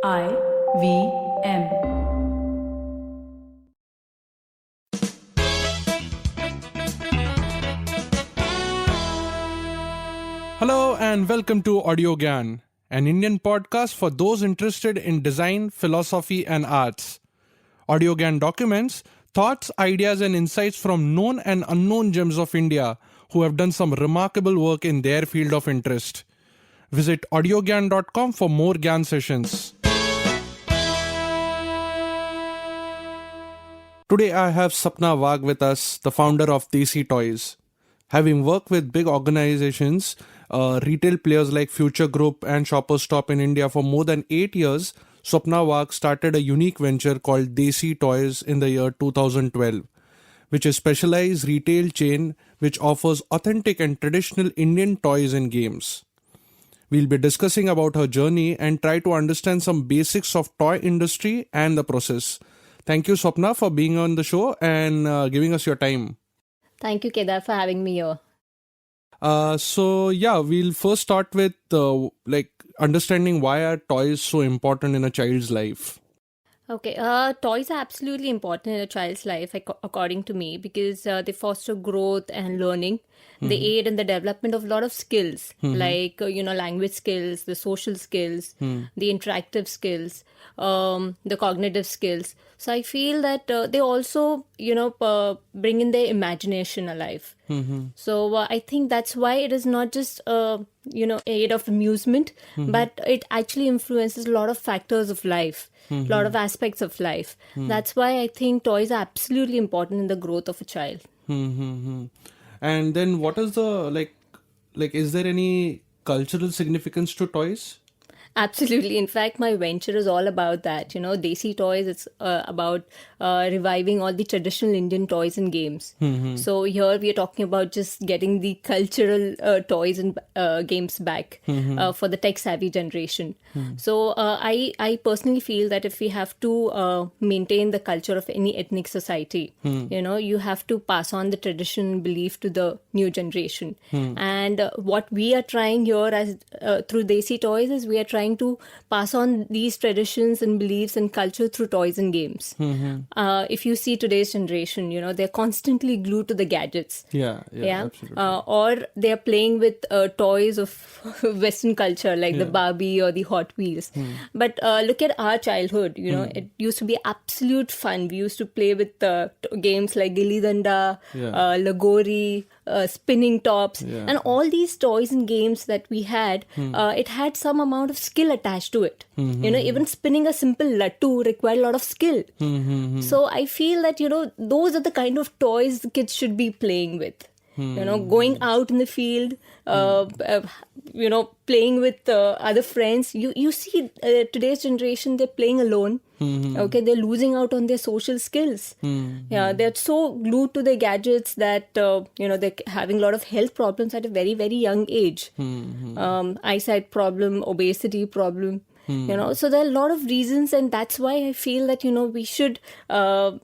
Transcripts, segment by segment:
IVM. Hello and welcome to Audio Gyan, an Indian podcast for those interested in design, philosophy, and arts. Audio Gyan documents thoughts, ideas, and insights from known and unknown gems of India who have done some remarkable work in their field of interest. Visit audiogyan.com for more Gyan sessions. Today I have Sapna Wagh with us, the founder of Desi Toys. Having worked with big organizations, retail players like Future Group and Shoppers Stop in India for more than 8 years, Sapna Wagh started a unique venture called Desi Toys in the year 2012, which is a specialized retail chain which offers authentic and traditional Indian toys and games. We'll be discussing about her journey and try to understand some basics of toy industry and the process. Thank you, Swapna, for being on the show and giving us your time. Thank you, Kedar, for having me here. We'll first start with understanding why are toys so important in a child's life. Okay, toys are absolutely important in a child's life, according to me, because they foster growth and learning. They aid in the development of a lot of skills, like, language skills, the social skills, the interactive skills, the cognitive skills. So I feel that they also, bring in their imagination alive. So I think that's why it is not just, aid of amusement, but it actually influences a lot of factors of life. A lot of aspects of life. That's why I think toys are absolutely important in the growth of a child. And then what is the is there any cultural significance to toys? Absolutely. In fact, my venture is all about that. Desi Toys, it's about reviving all the traditional Indian toys and games. So here we are talking about just getting the cultural toys and games back for the tech-savvy generation. So I personally feel that if we have to maintain the culture of any ethnic society, you have to pass on the tradition belief to the new generation. And what we are trying here as through Desi Toys is we are trying to pass on these traditions and beliefs and culture through toys and games. If you see today's generation, they're constantly glued to the gadgets. Yeah, absolutely. Or they're playing with toys of Western culture, like the Barbie or the Hot Wheels. But look at our childhood, it used to be absolute fun. We used to play with games like Gilli Danda, Lagori, spinning tops, and all these toys and games that we had, it had some amount of skill attached to it. Even spinning a simple lattu required a lot of skill. So I feel that, those are the kind of toys the kids should be playing with. Going out in the field, playing with other friends. You see today's generation, they're playing alone. Okay, they're losing out on their social skills. They're so glued to their gadgets that, they're having a lot of health problems at a very, very young age. Eyesight problem, obesity problem. So there are a lot of reasons, and that's why I feel that, we should, try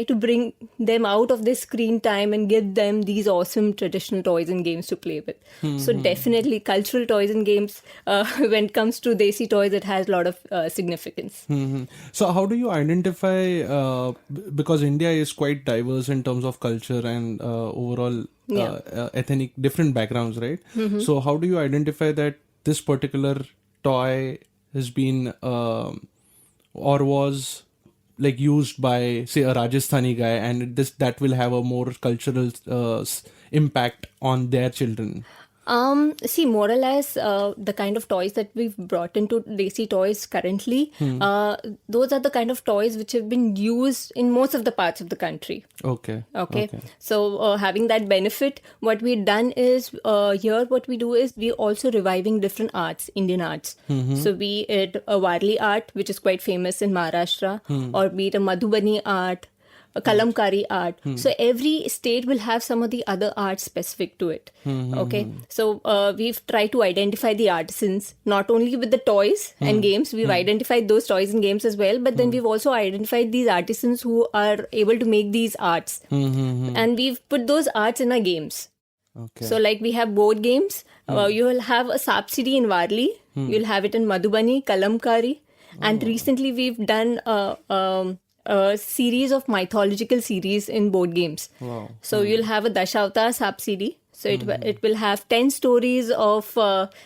to bring them out of their screen time and give them these awesome traditional toys and games to play with. So definitely cultural toys and games, when it comes to Desi Toys, it has a lot of significance. So how do you identify, because India is quite diverse in terms of culture and overall ethnic, different backgrounds, right? So how do you identify that this particular toy has been or was used by, say, a Rajasthani guy, and that will have a more cultural impact on their children? See, more or less, the kind of toys that we've brought into Desi Toys currently, those are the kind of toys which have been used in most of the parts of the country. Okay. So having that benefit, what we've done is, here what we do is we also reviving different arts, Indian arts. So be it a Warli art, which is quite famous in Maharashtra, or be it a Madhubani art, a Kalamkari art. So every state will have some of the other arts specific to it. Okay. So we've tried to identify the artisans, not only with the toys and games, we've identified those toys and games as well, but then we've also identified these artisans who are able to make these arts. And we've put those arts in our games. Okay. So like we have board games. You will have a Sapsidi in Varli. You'll have it in Madhubani, Kalamkari. And recently we've done a series of mythological series in board games. Wow. So you'll have a Dashavatar Sapsidi. So it will have 10 stories of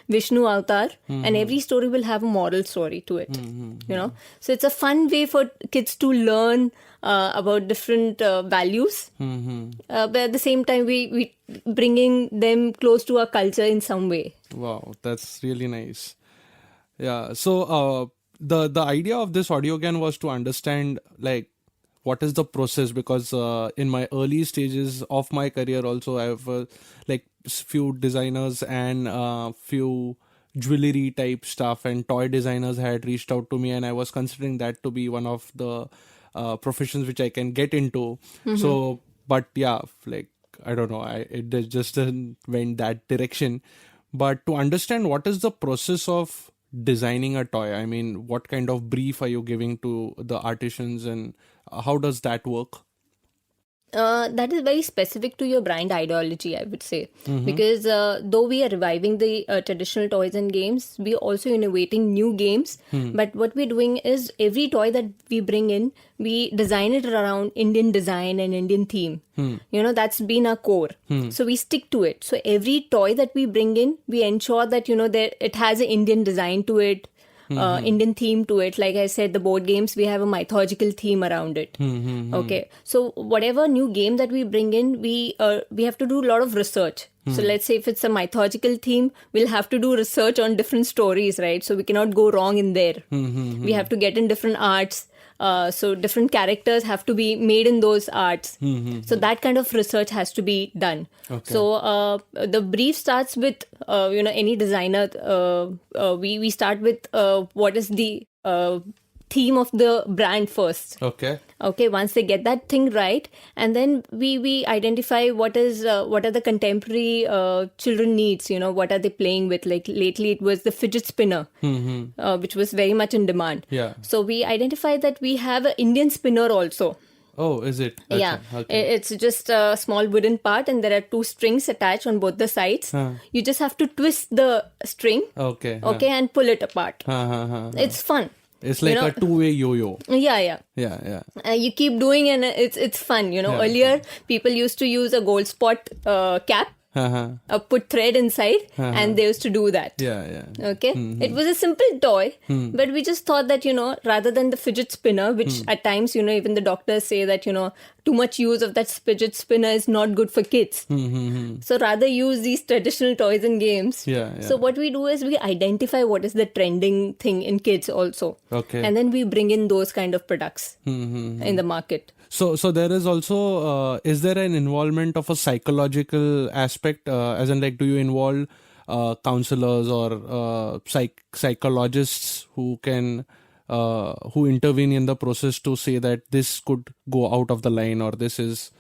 Vishnu Avatar, and every story will have a moral story to it. You know, so it's a fun way for kids to learn about different values. But at the same time, we bringing them close to our culture in some way. Wow, that's really nice. Yeah. So the idea of this audio again was to understand like what is the process, because in my early stages of my career also I have like few designers and few jewelry type stuff and toy designers had reached out to me, and I was considering that to be one of the professions which I can get into. So but yeah, like I don't know, it just didn't went that direction. But to understand what is the process of designing a toy, I mean, what kind of brief are you giving to the artisans, and how does that work? That is very specific to your brand ideology, I would say, because though we are reviving the traditional toys and games, we are also innovating new games. But what we're doing is every toy that we bring in, we design it around Indian design and Indian theme. You know, that's been our core. So we stick to it. So every toy that we bring in, we ensure that, you know, that it has an Indian design to it. Indian theme to it. Like I said, the board games, we have a mythological theme around it. Okay. So whatever new game that we bring in, we have to do a lot of research. So let's say if it's a mythological theme, we'll have to do research on different stories, right? So we cannot go wrong in there. We have to get in different arts. So different characters have to be made in those arts. So that kind of research has to be done. Okay. So the brief starts with you know, any designer. We start with what is the theme of the brand first. Okay. Okay, once they get that thing right, and then we identify what are the contemporary children needs. You know, what are they playing with? Like lately, it was the fidget spinner, which was very much in demand. Yeah. So we identify that we have an Indian spinner also. Oh, is it? Yeah, Okay. it's just a small wooden part, and there are two strings attached on both the sides. You just have to twist the string, Okay. okay, and pull it apart. It's fun. It's like You know- a two-way yo-yo. Yeah. Yeah. You keep doing, and it's fun. You know, Yeah. earlier people used to use a gold spot cap, put thread inside, and they used to do that. Yeah. Okay, it was a simple toy, but we just thought that, you know, rather than the fidget spinner, which at times, you know, even the doctors say that, you know, too much use of that fidget spinner is not good for kids. So rather use these traditional toys and games. Yeah. So what we do is we identify what is the trending thing in kids also. Okay. And then we bring in those kind of products in the market. So there is also, is there an involvement of a psychological aspect, as in like, do you involve counselors or psychologists who can, who intervene in the process to say that this could go out of the line, or this is...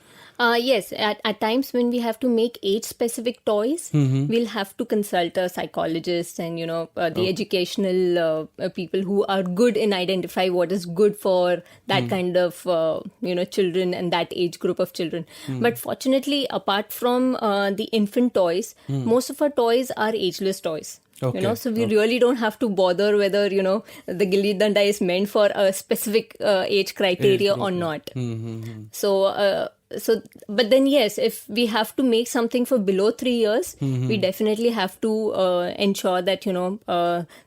Yes, at times when we have to make age-specific toys, we'll have to consult a psychologist and, you know, the educational people who are good in identify what is good for that kind of, you know, children and that age group of children. But fortunately, apart from the infant toys, most of our toys are ageless toys. Okay. You know, so we really don't have to bother whether, you know, the Gilli Danda is meant for a specific age criteria or not. So, but then yes, if we have to make something for below 3 years, we definitely have to ensure that, you know,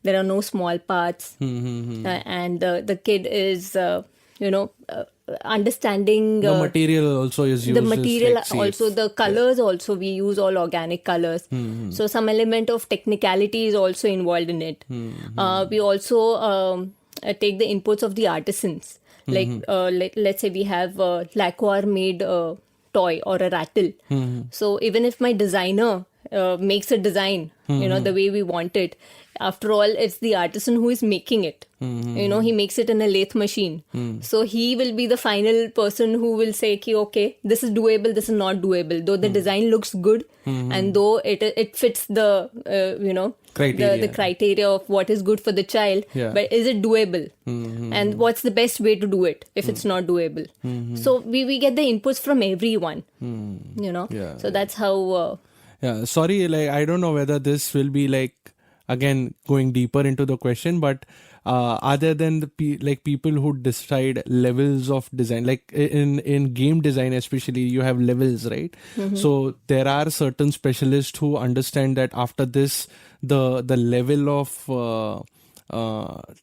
there are no small parts, and the kid is, you know, understanding The material also is used. the material like also, safe. the colors also, we use all organic colors. So some element of technicality is also involved in it. We also take the inputs of the artisans. Like let's say we have a lacquer made toy or a rattle. So even if my designer makes a design, you know, the way we want it, after all, it's the artisan who is making it. You know, he makes it in a lathe machine. So he will be the final person who will say, okay, this is doable, this is not doable. Though the design looks good, and though it fits the, you know, Criteria. the criteria of what is good for the child, Yeah. but is it doable? And what's the best way to do it if it's not doable? So we get the inputs from everyone, you know. Yeah. So that's how... Yeah, sorry, like I don't know whether this will be like again going deeper into the question, but other than the like people who decide levels of design, like in game design especially, you have levels, right? So there are certain specialists who understand that after this, the level of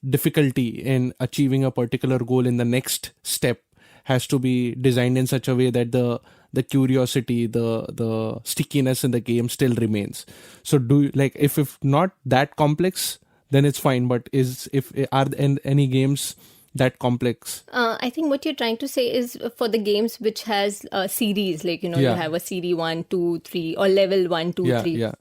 difficulty in achieving a particular goal in the next step has to be designed in such a way that the curiosity, the stickiness in the game still remains. So do like if not that complex, then it's fine. But if are there any games that complex? I think what you're trying to say is for the games which has a series, like, you Yeah. have a series 1, 2, 3, or level 1, 2, Yeah, 3. yeah.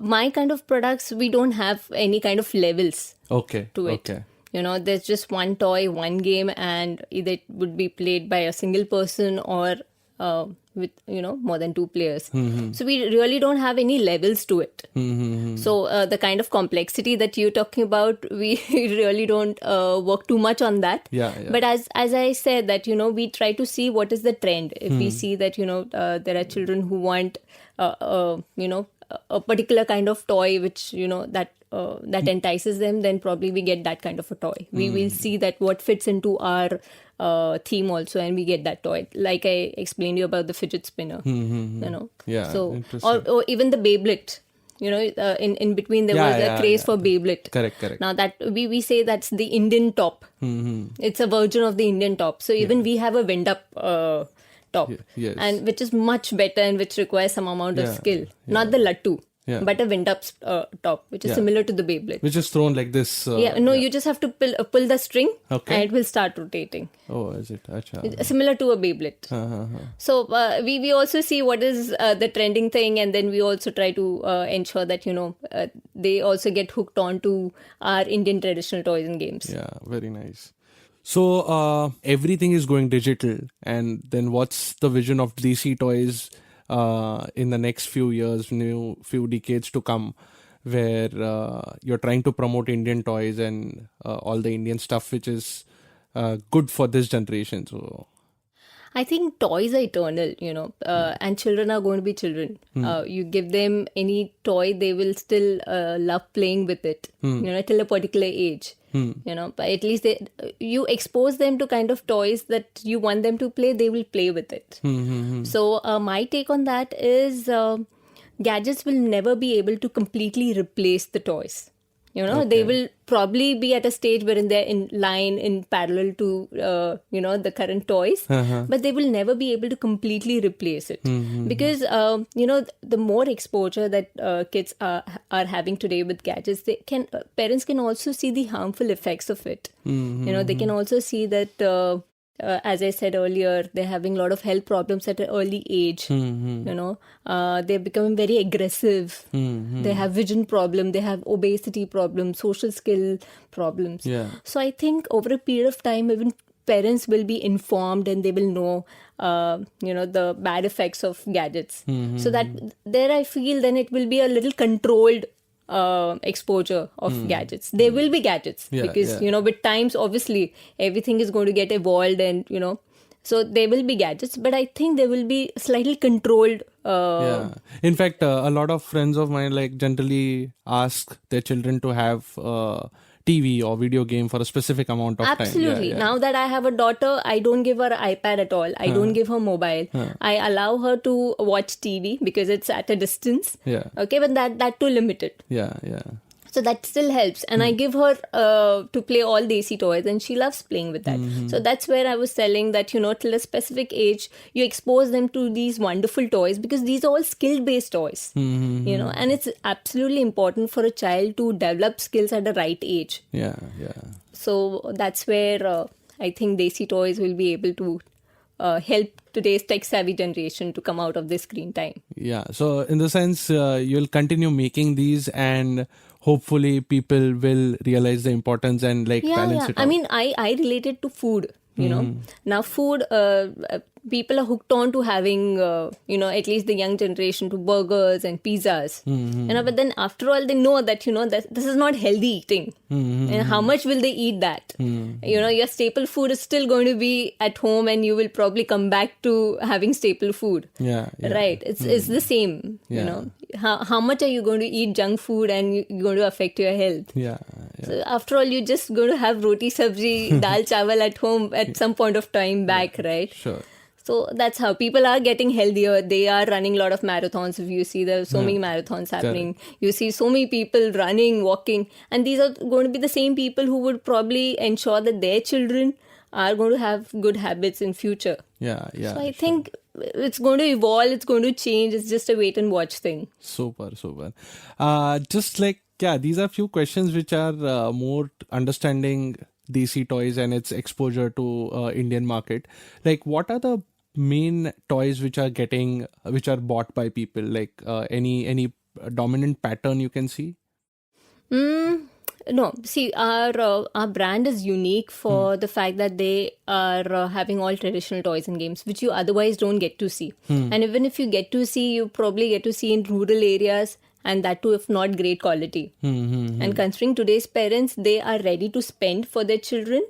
My kind of products, we don't have any kind of levels Okay. to it. Okay. There's just one toy, one game, and either it would be played by a single person or with more than 2 players. So we really don't have any levels to it. So the kind of complexity that you're talking about, we really don't work too much on that. Yeah, yeah. But as I said that we try to see what is the trend. If we see that there are children who want a particular kind of toy which that entices them, then probably we get that kind of a toy. We will see that what fits into our theme also, and we get that toy. Like I explained you about the fidget spinner. Yeah, So interesting. or even the Beyblade. In between there was a craze for Beyblade. Correct. Now that we say that's the Indian top. It's a version of the Indian top. So even we have a wind up top, yes. and which is much better and which requires some amount of Yeah, skill. Not the Lattu, Yeah. but a wind up top, which is Yeah. similar to the Beyblade. Which is thrown like this. You just have to pull the string, Okay. and it will start rotating. Oh, is it? Acha. Similar to a Beyblade. So we also see what is the trending thing, and then we also try to ensure that they also get hooked on to our Indian traditional toys and games. Yeah, very nice. So everything is going digital, and then what's the vision of DC Toys in the next few years, few decades to come, where you're trying to promote Indian toys and all the Indian stuff, which is good for this generation. So I think toys are eternal, and children are going to be children. You give them any toy, they will still love playing with it, till a particular age. But at least you expose them to kind of toys that you want them to play, they will play with it. So my take on that is gadgets will never be able to completely replace the toys. They will probably be at a stage wherein they're in line in parallel to, the current toys, but they will never be able to completely replace it. Because, the more exposure that kids are having today with gadgets, parents can also see the harmful effects of it. They can also see that, as I said earlier, they're having a lot of health problems at an early age. They're becoming very aggressive. They have vision problem. They have obesity problems, social skill problems. Yeah. So I think over a period of time, even parents will be informed and they will know, the bad effects of gadgets. So that there I feel then it will be a little controlled exposure of gadgets. There will be gadgets because with times obviously everything is going to get evolved and so there will be gadgets, but I think there will be slightly controlled. In fact, a lot of friends of mine like generally ask their children to have TV or video game for a specific amount of time. Absolutely. Now that I have a daughter, I don't give her an iPad at all. I don't give her mobile. I allow her to watch TV because it's at a distance. Yeah. Okay, but that too limited. Yeah. So that still helps. And I give her to play all Desi toys and she loves playing with that. So that's where I was telling that, till a specific age, you expose them to these wonderful toys because these are all skill-based toys. And it's absolutely important for a child to develop skills at the right age. Yeah. So that's where I think Desi toys will be able to help today's tech-savvy generation to come out of this screen time. Yeah. So in the sense, you'll continue making these and hopefully people will realize the importance and balance it out. I mean, I relate it to food. you know. Now food, people are hooked on to having, at least the young generation, to burgers and pizzas. But then after all, they know that, that this is not healthy eating. And how much will they eat that? Your staple food is still going to be at home, and you will probably come back to having staple food. Yeah. Right. It's the same, How much are you going to eat junk food and you're going to affect your health? Yeah. So after all, you're just going to have roti, sabji, dal, chawal at home at some point of time back, right? Sure. So that's how people are getting healthier. They are running a lot of marathons. If you see, there are so many marathons happening. You see so many people running, walking. And these are going to be the same people who would probably ensure that their children are going to have good habits in future. Yeah. So I think it's going to evolve. It's going to change. It's just a wait and watch thing. Super. These are few questions which are more understanding DC toys and its exposure to Indian market. Like, what are the main toys which are bought by people? Like, any dominant pattern you can see? No, see, our brand is unique for the fact that they are having all traditional toys and games, which you otherwise don't get to see. And even if you get to see, you probably get to see in rural areas, and that too if not great quality. And considering today's parents, they are ready to spend for their children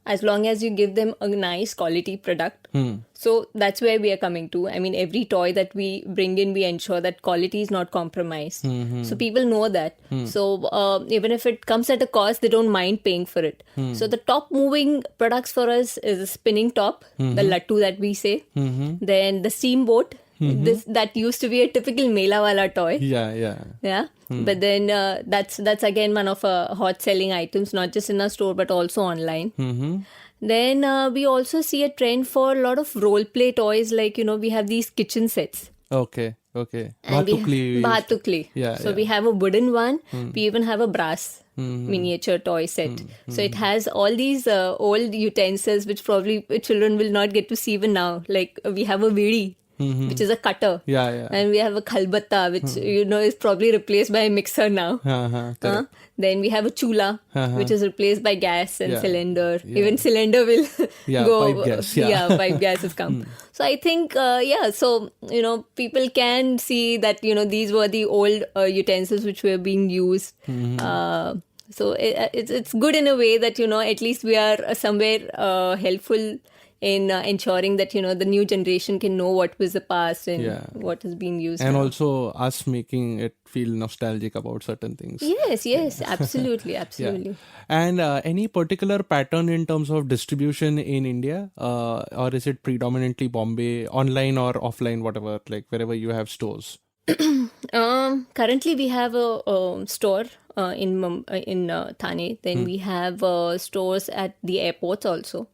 as long as you give them a nice quality product. So that's where we are coming to. I mean, every toy that we bring in, we ensure that quality is not compromised. So people know that. So even if it comes at a cost, they don't mind paying for it. So the top moving products for us is a spinning top, the lattu that we say. Then the steamboat. That used to be a typical Mela wala toy. Yeah. But then that's again one of our hot selling items, not just in our store but also online. Then we also see a trend for a lot of role play toys, like we have these kitchen sets. Okay. And Bhatukli. So we have a wooden one. We even have a brass miniature toy set. So it has all these old utensils which probably children will not get to see even now. Like we have a vidi, which is a cutter. And we have a khalbatta, which is probably replaced by a mixer now. Then we have a chula, which is replaced by gas and cylinder. Even cylinder will go. Pipe gas. Pipe gas has come. So I think, so, people can see that, these were the old utensils which were being used. So it's good in a way that, at least we are somewhere helpful in ensuring that, the new generation can know what was the past and what is being used and now. Also us making it feel nostalgic about certain things. Yes, absolutely. And any particular pattern in terms of distribution in India, or is it predominantly Bombay, online or offline, whatever, like wherever you have stores? Currently we have a store in Thane. Then we have stores at the airports also.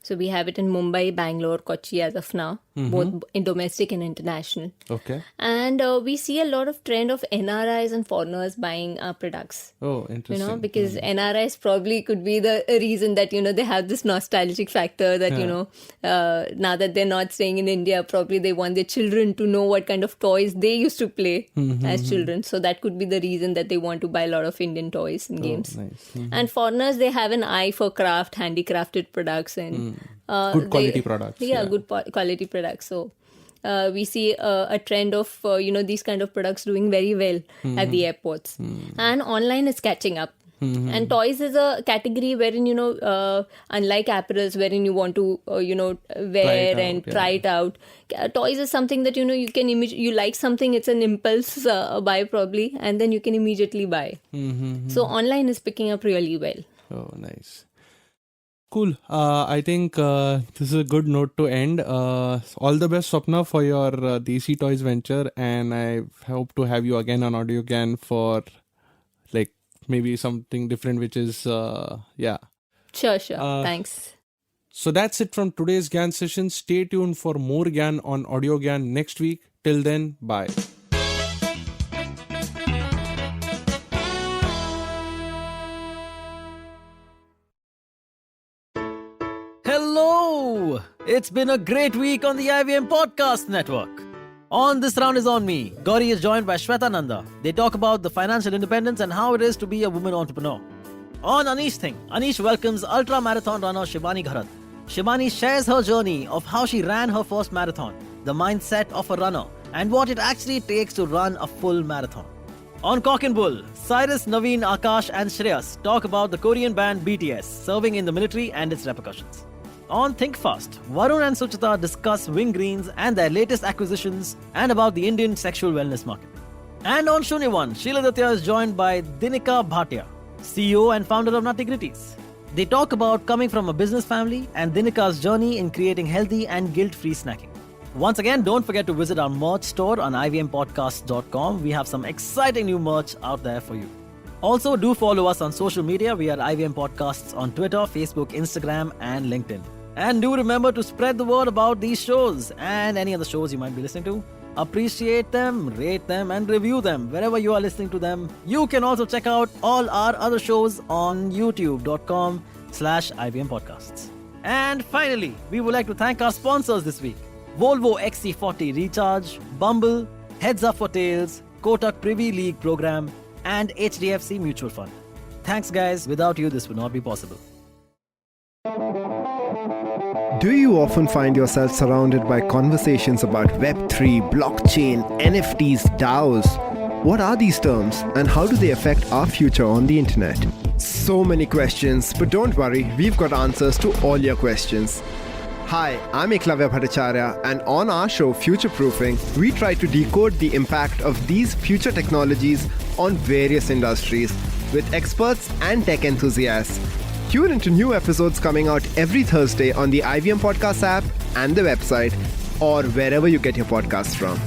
So we have it in Mumbai, Bangalore, Kochi as of now, both in domestic and international. Okay. And we see a lot of trend of NRIs and foreigners buying our products. Oh, interesting. Because NRIs probably could be the reason that, they have this nostalgic factor that, now that they're not staying in India, probably they want their children to know what kind of toys they used to play as children. So that could be the reason that they want to buy a lot of Indian toys and games. Nice. And foreigners, they have an eye for craft, handicrafted products and good quality products. Good quality products. So we see a trend of these kind of products doing very well at the airports. And online is catching up. And toys is a category wherein unlike apparels wherein you want to wear and try it out, toys is something that you can you like something, it's an impulse buy probably, and then you can immediately buy. So online is picking up really well. Oh, nice. Cool. I think this is a good note to end. All the best, Swapna, for your DC Toys venture, and I hope to have you again on AudioGyan for like maybe something different, which is Sure. Thanks. So that's it from today's Gyan session. Stay tuned for more Gyan on AudioGyan next week. Till then, bye. Hello! It's been a great week on the IVM Podcast Network. On This Round is on Me, Gauri is joined by Shweta Nanda. They talk about the financial independence and how it is to be a woman entrepreneur. On Anish Thing, Anish welcomes ultra marathon runner Shivani Gharat. Shivani shares her journey of how she ran her first marathon, the mindset of a runner, and what it actually takes to run a full marathon. On Cock and Bull, Cyrus, Naveen, Akash and Shreyas talk about the Korean band BTS serving in the military and its repercussions. On Think Fast, Varun and Suchita discuss Wing Greens and their latest acquisitions and about the Indian sexual wellness market. And on Shunyavan, Sheila Datya is joined by Dinika Bhatia, CEO and founder of Nutty Gritties. They talk about coming from a business family and Dinika's journey in creating healthy and guilt-free snacking. Once again, don't forget to visit our merch store on ivmpodcast.com. We have some exciting new merch out there for you. Also, do follow us on social media. We are IVM Podcasts on Twitter, Facebook, Instagram, and LinkedIn. And do remember to spread the word about these shows and any other shows you might be listening to. Appreciate them, rate them, and review them wherever you are listening to them. You can also check out all our other shows on youtube.com/IVM Podcasts. And finally, we would like to thank our sponsors this week. Volvo XC40 Recharge, Bumble, Heads Up for Tails, Kotak Privy League Program, and HDFC Mutual Fund. Thanks guys, without you this would not be possible. Do you often find yourself surrounded by conversations about Web3, blockchain, NFTs, DAOs? What are these terms and how do they affect our future on the internet? So many questions, but don't worry, we've got answers to all your questions. Hi, I'm Eklavya Bhattacharya, and on our show Future Proofing, we try to decode the impact of these future technologies on various industries with experts and tech enthusiasts. Tune into new episodes coming out every Thursday on the IVM Podcast app and the website, or wherever you get your podcasts from.